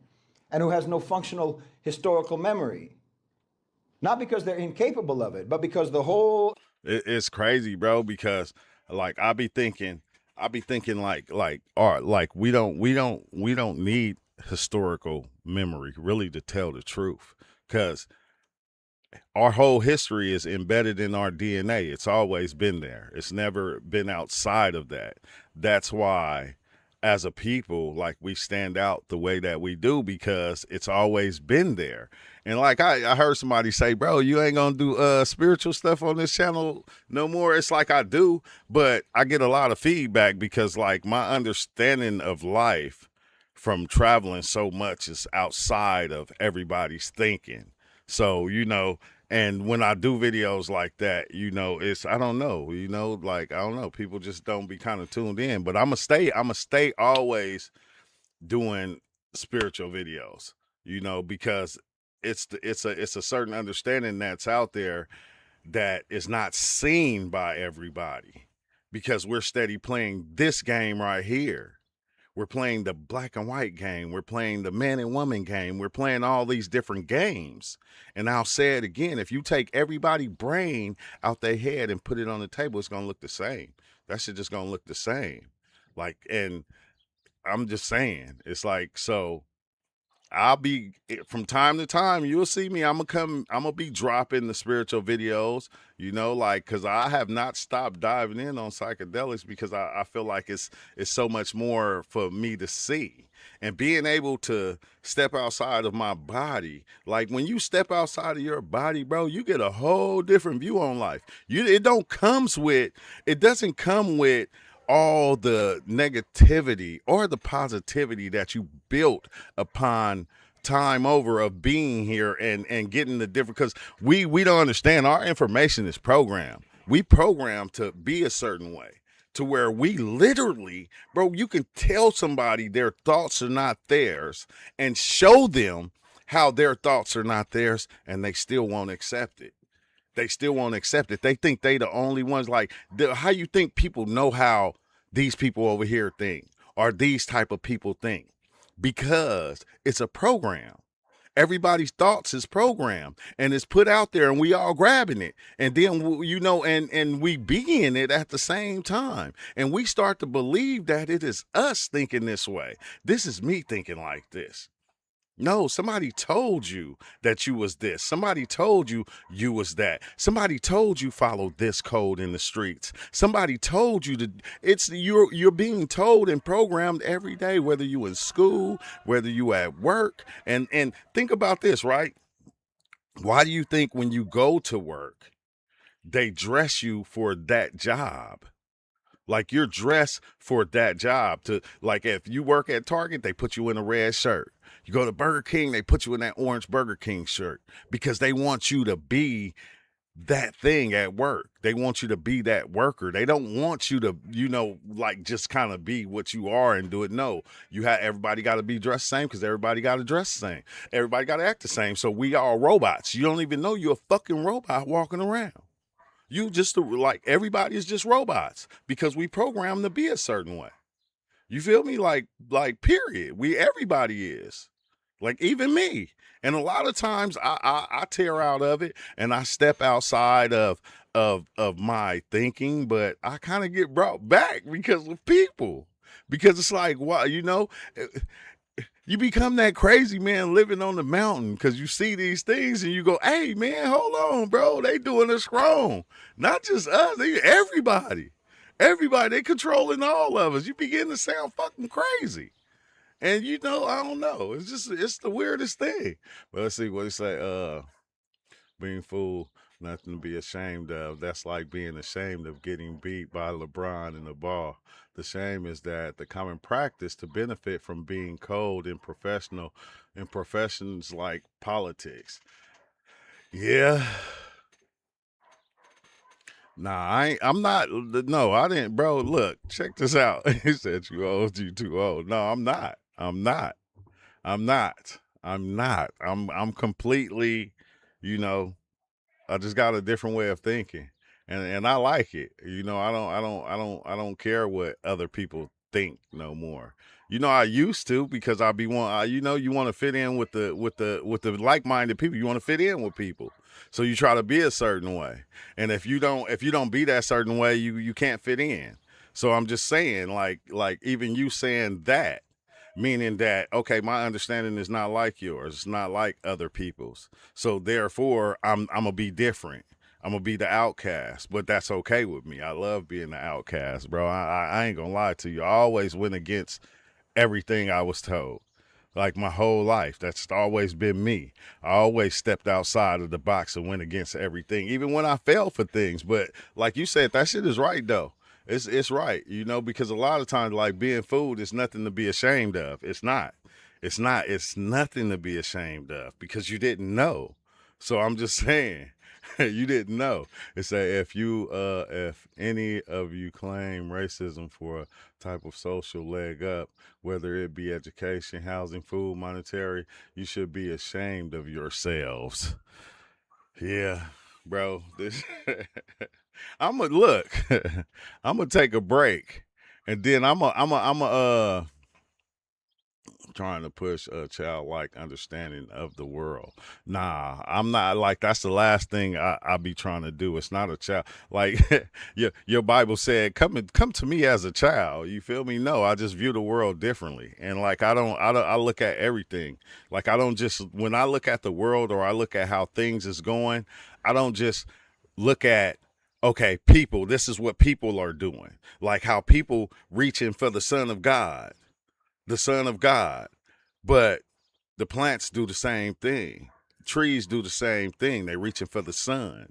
And who has no functional historical memory. Not because they're incapable of it, but because the whole... It's crazy, bro, because like I be thinking like all right, like we don't need historical memory really to tell the truth, because our whole history is embedded in our DNA. It's always been there. It's never been outside of that. That's why as a people, like, we stand out the way that we do, because it's always been there. And like I heard somebody say, bro, you ain't gonna do spiritual stuff on this channel no more. It's like I do, but I get a lot of feedback because like my understanding of life from traveling so much is outside of everybody's thinking. So, and when I do videos like that, it's, I don't know, like, I don't know, people just don't be kind of tuned in, but I'm gonna stay always doing spiritual videos, because it's a certain understanding that's out there that is not seen by everybody, because we're steady playing this game right here. We're playing the black and white game. We're playing the man and woman game. We're playing all these different games. And I'll say it again, if you take everybody's brain out their head and put it on the table, it's going to look the same. That shit just going to look the same. Like, and I'm just saying, it's like, so I'll be, from time to time, you'll see me, I'm going to be dropping the spiritual videos, like, because I have not stopped diving in on psychedelics, because I feel like it's so much more for me to see. And being able to step outside of my body, like when you step outside of your body, bro, you get a whole different view on life. It doesn't come with all the negativity or the positivity that you built upon time over of being here and getting the different, because we don't understand our information is programmed. We program to be a certain way, to where we literally, bro, you can tell somebody their thoughts are not theirs and show them how their thoughts are not theirs, and they still won't accept it. They still won't accept it. They think they the only ones. Like, how you think people know how these people over here think, or these type of people think? Because it's a program. Everybody's thoughts is programmed and it's put out there, and we all grabbing it, and then and we be in it at the same time, and we start to believe that it is us thinking this way. This is me thinking like this. No, somebody told you that you was this. Somebody told you you was that. Somebody told you follow this code in the streets. Somebody told you to. You're being told and programmed every day, whether you in school, whether you at work. And think about this, right? Why do you think when you go to work, they dress you for that job? Like, you're dressed for that job. To, like, if you work at Target, they put you in a red shirt. You go to Burger King, they put you in that orange Burger King shirt, because they want you to be that thing at work. They want you to be that worker. They don't want you to, like, just kind of be what you are and do it. No, everybody got to be dressed the same, because everybody got to dress the same. Everybody got to act the same. So we all robots. You don't even know you're a fucking robot walking around. You just, like, everybody is just robots, because we programmed to be a certain way. You feel me? Like period. Everybody is. Like, even me. And a lot of times I tear out of it and I step outside of my thinking, but I kind of get brought back because of people. Because it's like, wow, you become that crazy man living on the mountain, because you see these things and you go, hey man, hold on, bro. They doing us wrong. Not just us, everybody. Everybody, they controlling all of us. You begin to sound fucking crazy. And I don't know. It's the weirdest thing. But let's see what he say. Being fooled, nothing to be ashamed of. That's like being ashamed of getting beat by LeBron in the ball. The shame is that the common practice to benefit from being cold in professions like politics. Yeah. Nah, I'm not. No, I didn't, bro. Look, check this out. He said you old, you too old. No, I'm not. I'm not. I'm not. I'm not. I'm completely, I just got a different way of thinking. And I like it. I don't care what other people think no more. I used to, because you want to fit in with the like-minded people. You want to fit in with people. So you try to be a certain way. And if you don't be that certain way, you can't fit in. So I'm just saying, like even you saying that, meaning that, okay, my understanding is not like yours. It's not like other people's. So therefore, I'm going to be different. I'm going to be the outcast, but that's okay with me. I love being the outcast, bro. I ain't going to lie to you. I always went against everything I was told. Like, my whole life, that's always been me. I always stepped outside of the box and went against everything, even when I fell for things. But like you said, that shit is right, though. It's right, because a lot of times, like, being fooled is nothing to be ashamed of. It's not. It's nothing to be ashamed of, because you didn't know. So I'm just saying, you didn't know. It say, if any of you claim racism for a type of social leg up, whether it be education, housing, food, monetary, you should be ashamed of yourselves. Yeah, bro. I'm gonna look. I'm gonna take a break, and then I'm trying to push a childlike understanding of the world. Nah, I'm not. Like, that's the last thing I be trying to do. It's not a child. Like, your Bible said, come to me as a child. You feel me? No, I just view the world differently. And like, I look at everything. Like, I don't just, when I look at the world, or I look at how things is going, I don't just look at, okay, people, this is what people are doing. Like how people reaching for the Son of God. But the plants do the same thing. Trees do the same thing. They reaching for the sun.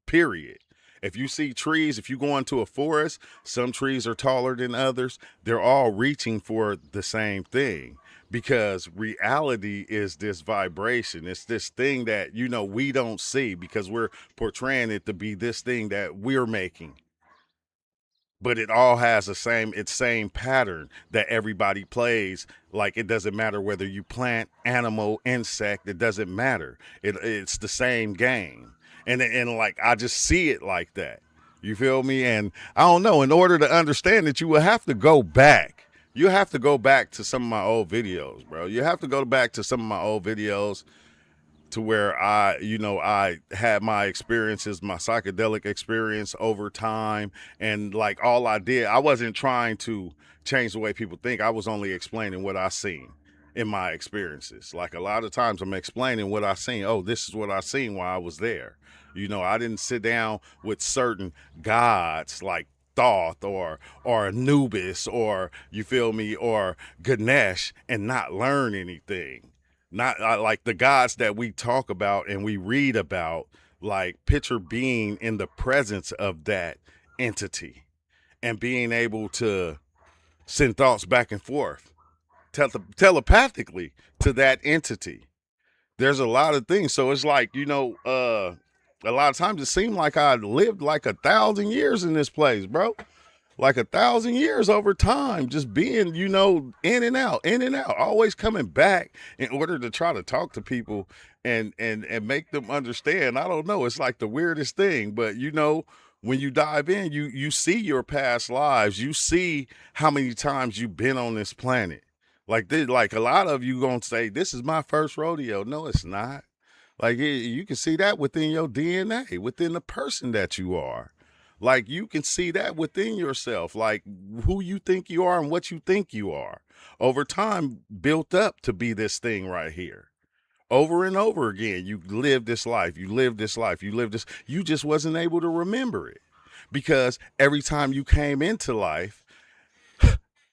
Period. If you see trees, if you go into a forest, some trees are taller than others. They're all reaching for the same thing. because reality is this vibration. It's this thing that, you know, we don't see because we're portraying it to be this thing that we're making. But it all has its same pattern that everybody plays. Like, it doesn't matter whether you plant, animal, insect, it doesn't matter. It's the same game. And like, I just see it like that. You feel me? And I don't know, in order to understand it, you will have to go back. You have to go back to some of my old videos, bro. You have to go back to some of my old videos to where I had my experiences, my psychedelic experience over time. And like, all I did, I wasn't trying to change the way people think. I was only explaining what I seen in my experiences. Like, a lot of times I'm explaining what I seen. Oh, this is what I seen while I was there. You know, I didn't sit down with certain gods like Thoth or Anubis, or, you feel me, or Ganesh, and not learn anything. Not like the gods that we talk about and we read about, like, picture being in the presence of that entity and being able to send thoughts back and forth telepathically to that entity. There's a lot of things. So it's like, you know, a lot of times it seemed like I lived like 1,000 years in this place, bro. Like 1,000 years over time, just being, you know, in and out, always coming back in order to try to talk to people and make them understand. I don't know. It's like the weirdest thing, but, you know, when you dive in, you see your past lives. You see how many times you've been on this planet. Like this, like a lot of you gonna say, this is my first rodeo. No, it's not. Like, you can see that within your DNA, within the person that you are. Like, you can see that within yourself, like who you think you are and what you think you are. Over time, built up to be this thing right here. Over and over again, you live this life, you live this life, you live this. You just wasn't able to remember it because every time you came into life,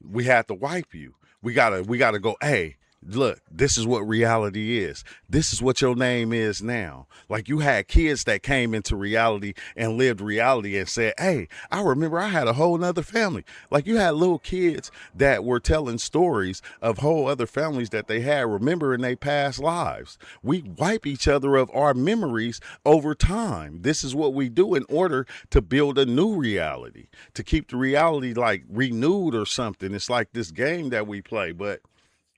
we had to wipe you. We gotta go, hey, look, this is what reality is. This is what your name is now. Like, you had kids that came into reality and lived reality and said, hey, I remember I had a whole nother family. Like, you had little kids that were telling stories of whole other families that they had remembering their past lives. We wipe each other of our memories over time. This is what we do in order to build a new reality, to keep the reality like renewed or something. It's like this game that we play, but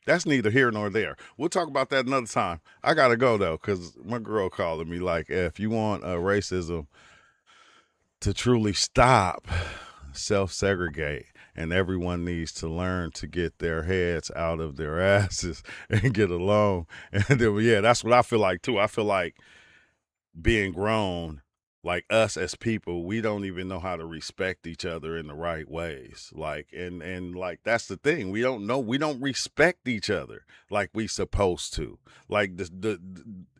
that's neither here nor there. We'll talk about that another time. I gotta go though, because my girl calling me like, if you want racism to truly stop, self-segregate, and everyone needs to learn to get their heads out of their asses and get along. And then, yeah, that's what I feel like too. I feel like being grown, like us as people, we don't even know how to respect each other in the right ways. Like, and like, that's the thing. We don't respect each other like we supposed to. Like,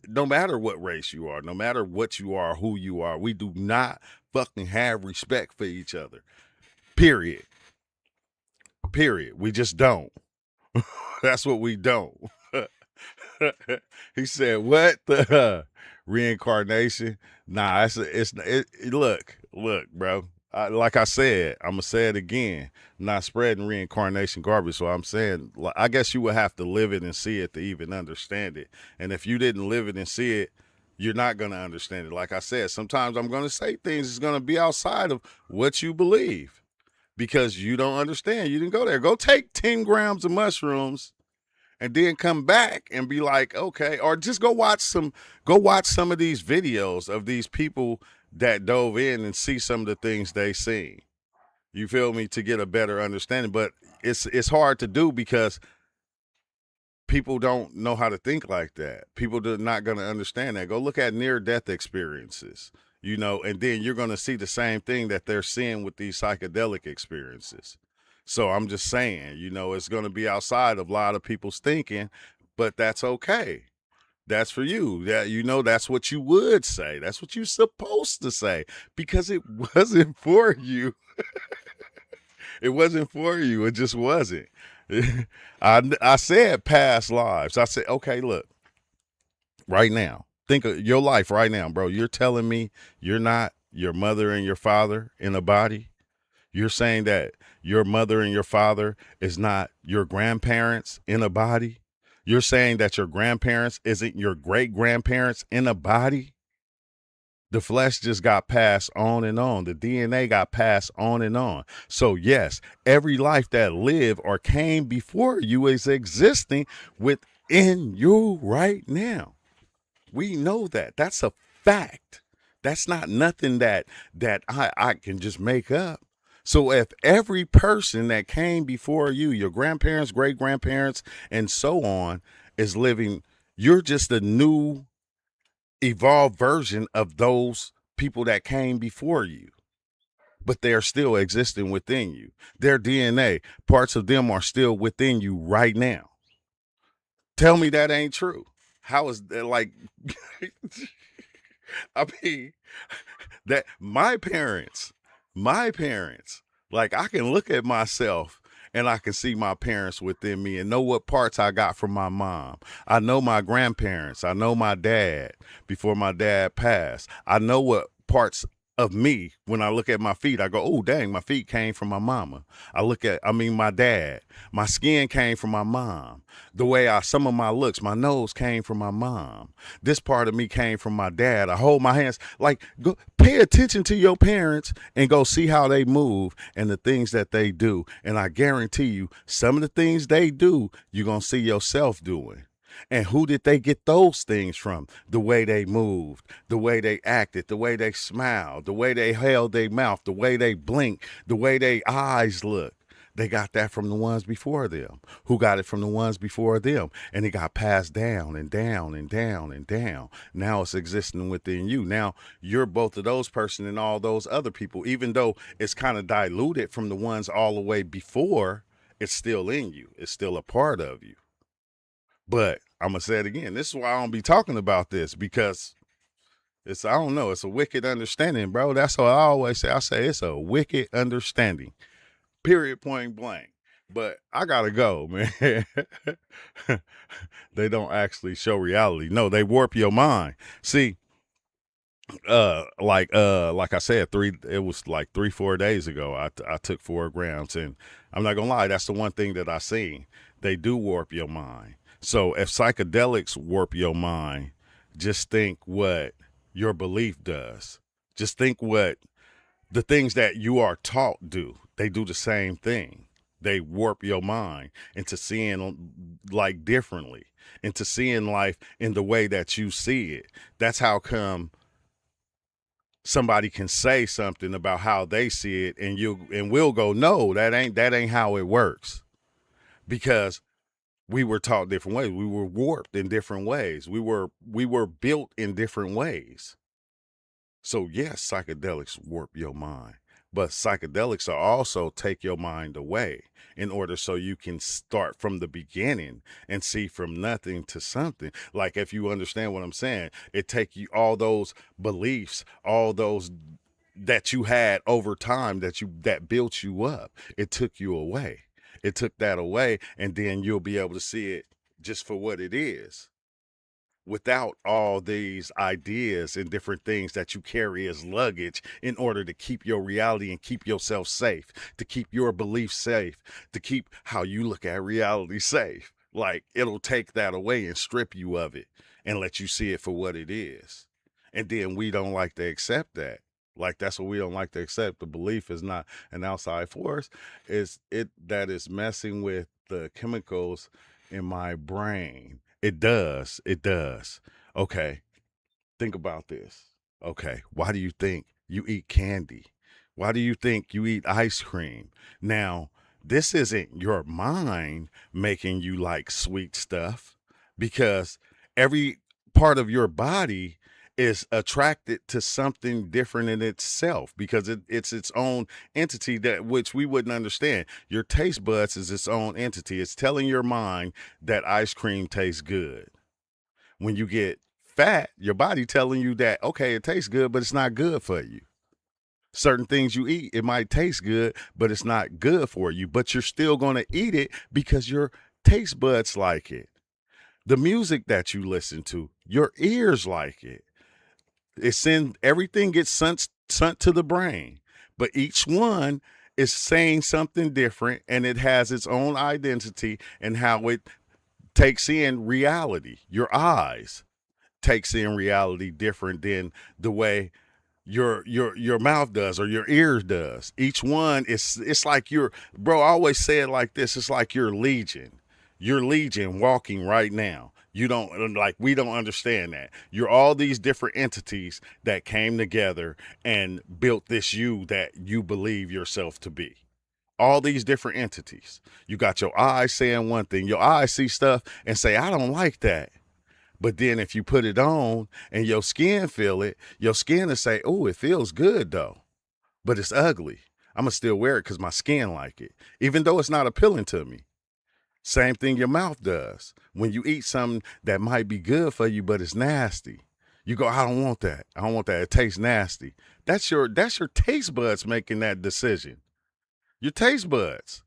no matter what race you are, no matter what you are, who you are, we do not fucking have respect for each other. Period. We just don't. That's what we don't. He said, what the reincarnation? Nah, look, bro. Like I said, I'm going to say it again, not spreading reincarnation garbage. So I'm saying, I guess you would have to live it and see it to even understand it. And if you didn't live it and see it, you're not going to understand it. Like I said, sometimes I'm going to say things that's going to be outside of what you believe because you don't understand. You didn't go there. Go take 10 grams of mushrooms and then come back and be like, okay, or just go watch some of these videos of these people that dove in and see some of the things they seen. You feel me? To get a better understanding. But it's hard to do because people don't know how to think like that. People are not going to understand that. Go look at near-death experiences, you know, and then you're going to see the same thing that they're seeing with these psychedelic experiences. So I'm just saying, you know, it's going to be outside of a lot of people's thinking, but that's okay. That's for you. That, you know, that's what you would say. That's what you're supposed to say because it wasn't for you. It wasn't for you. It just wasn't. I said past lives. I said, okay, look, right now, think of your life right now, bro. You're telling me you're not your mother and your father in a body. You're saying that your mother and your father is not your grandparents in a body? You're saying that your grandparents isn't your great grandparents in a body? The flesh just got passed on and on. The DNA got passed on and on. So yes, every life that lived or came before you is existing within you right now. We know that. That's a fact. That's not nothing that I can just make up. So if every person that came before you, your grandparents, great grandparents, and so on, is living, you're just a new evolved version of those people that came before you, but they are still existing within you. Their DNA, parts of them are still within you right now. Tell me that ain't true. How is that like? I mean, that my parents, like I can look at myself and I can see my parents within me and know what parts I got from my mom. I know my grandparents. I know my dad before my dad passed. I know what parts of me, when I look at my feet, I go, oh, dang, my feet came from my mama. My dad. My skin came from my mom. The way some of my looks, my nose came from my mom. This part of me came from my dad. I hold my hands. Like, go pay attention to your parents and go see how they move and the things that they do. And I guarantee you, some of the things they do, you're going to see yourself doing. And who did they get those things from? The way they moved, the way they acted, the way they smiled, the way they held their mouth, the way they blinked, the way their eyes looked. They got that from the ones before them. Who got it from the ones before them? And it got passed down and down and down and down. Now it's existing within you. Now you're both of those person and all those other people. Even though it's kind of diluted from the ones all the way before, it's still in you. It's still a part of you. But I'm going to say it again. This is why I don't be talking about this, because it's a wicked understanding, bro. That's what I always say. I say it's a wicked understanding, period, point blank. But I got to go, man. They don't actually show reality. No, they warp your mind. See, like I said, it was like 3-4 days ago, I took 4 grams, and I'm not going to lie. That's the one thing that I seen. They do warp your mind. So if psychedelics warp your mind, just think what your belief does. Just think what the things that you are taught do. They do the same thing. They warp your mind into seeing like differently, into seeing life in the way that you see it. That's how come somebody can say something about how they see it, and we'll go, no, that ain't how it works, because we were taught different ways. We were warped in different ways. We were built in different ways. So yes, psychedelics warp your mind, but psychedelics are also take your mind away in order so you can start from the beginning and see from nothing to something. Like, if you understand what I'm saying, it take you all those beliefs, all those that you had over time that built you up. It took you away. It took that away, and then you'll be able to see it just for what it is, without all these ideas and different things that you carry as luggage in order to keep your reality and keep yourself safe, to keep your beliefs safe, to keep how you look at reality safe. Like, it'll take that away and strip you of it and let you see it for what it is. And then we don't like to accept that. Like, that's what we don't like to accept. The belief is not an outside force. That is messing with the chemicals in my brain. It does. Okay, think about this. Okay, why do you think you eat candy? Why do you think you eat ice cream? Now, this isn't your mind making you like sweet stuff, because every part of your body is attracted to something different in itself, because it's its own entity, that which we wouldn't understand. Your taste buds is its own entity. It's telling your mind that ice cream tastes good. When you get fat, your body telling you that, okay, it tastes good, but it's not good for you. Certain things you eat, it might taste good, but it's not good for you, but you're still going to eat it because your taste buds like it. The music that you listen to, your ears like it. Everything gets sent to the brain, but each one is saying something different, and it has its own identity and how it takes in reality. Your eyes takes in reality different than the way your mouth does or your ears does. Each one is, it's like you're, bro, I always say it like this, it's like you're legion. You're legion walking right now. You don't, like, we don't understand that. You're all these different entities that came together and built this you that you believe yourself to be. All these different entities. You got your eyes saying one thing. Your eyes see stuff and say, I don't like that. But then if you put it on and your skin feel it, your skin will say, oh, it feels good though, but it's ugly. I'm going to still wear it because my skin like it, even though it's not appealing to me. Same thing your mouth does. When you eat something that might be good for you, but it's nasty, you go, I don't want that. I don't want that. It tastes nasty. That's your taste buds making that decision. Your taste buds.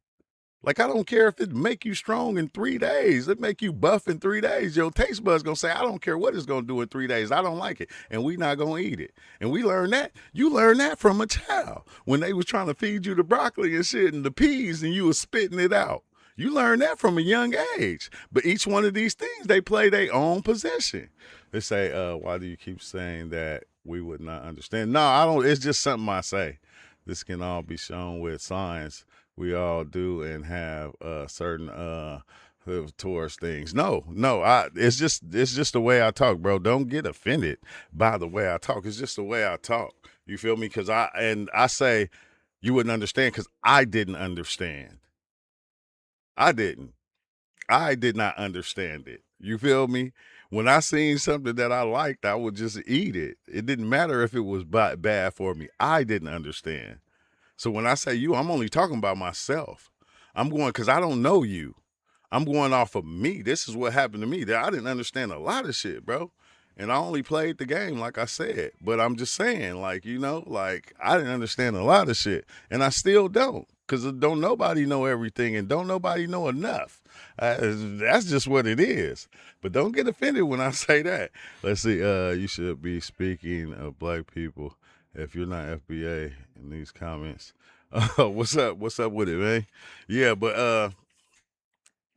Like, I don't care if it make you strong in 3 days. It make you buff in 3 days. Your taste bud's going to say, I don't care what it's going to do in 3 days. I don't like it. And we not going to eat it. And we learn that. You learn that from a child. When they was trying to feed you the broccoli and shit and the peas and you was spitting it out. You learn that from a young age. But each one of these things, they play their own position. They say, why do you keep saying that we would not understand? No, I don't. It's just something I say. This can all be shown with science. We all do and have certain towards things. No, it's just the way I talk, bro. Don't get offended by the way I talk. It's just the way I talk. You feel me? Because I say you wouldn't understand because I didn't understand. I did not understand it. You feel me? When I seen something that I liked, I would just eat it. It didn't matter if it was bad for me. I didn't understand. So when I say you, I'm only talking about myself. I'm going, because I don't know you. I'm going off of me. This is what happened to me. That I didn't understand a lot of shit, bro. And I only played the game, like I said. But I'm just saying, like, you know, like, I didn't understand a lot of shit. And I still don't. Because don't nobody know everything and don't nobody know enough. That's just what it is. But don't get offended when I say that. Let's see. You should be speaking of black people. If you're not FBA in these comments, what's up? What's up with it, man? Yeah, but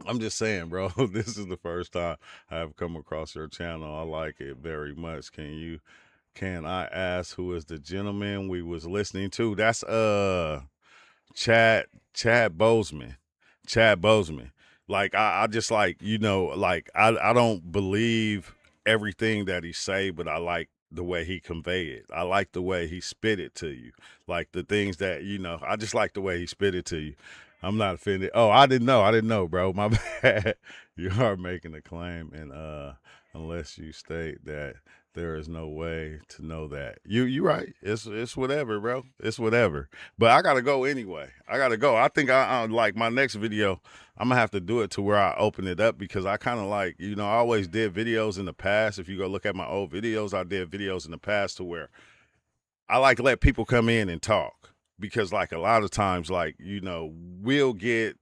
I'm just saying, bro, this is the first time I have come across your channel. I like it very much. Can I ask who is the gentleman we was listening to? That's Chad Bozeman. Chad Bozeman. Like I just like, you know, like I don't believe everything that he say, but I like the way he convey it. I like the way he spit it to you. Like the things that, you know, I just like the way he spit it to you. I'm not offended. Oh, I didn't know, bro. My bad. You are making a claim, and unless you state that there is no way to know that. You right. It's whatever, bro. It's whatever. But I gotta go anyway. I gotta go. I think I like my next video, I'm gonna have to do it to where I open it up because I kind of like, you know, I always did videos in the past. If you go look at my old videos, I did videos in the past to where I like to let people come in and talk. Because like a lot of times, like, you know, we'll get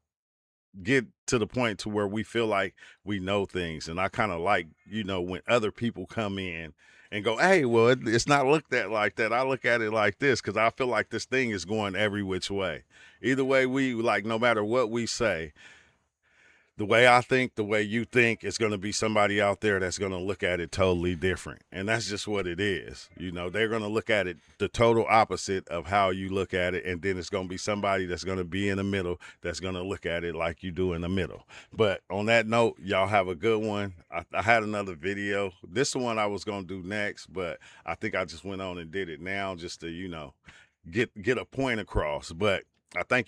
to the point to where we feel like we know things. And I kind of like, you know, when other people come in and go, hey, well, it's not looked at like that. I look at it like this because I feel like this thing is going every which way. Either way, we like, no matter what we say, the way I think, the way you think, it's going to be somebody out there that's going to look at it totally different. And that's just what it is. You know, they're going to look at it the total opposite of how you look at it. And then it's going to be somebody that's going to be in the middle that's going to look at it like you do in the middle. But on that note, y'all have a good one. I had another video. This is the one I was going to do next, but I think I just went on and did it now just to, you know, get a point across. But I thank you.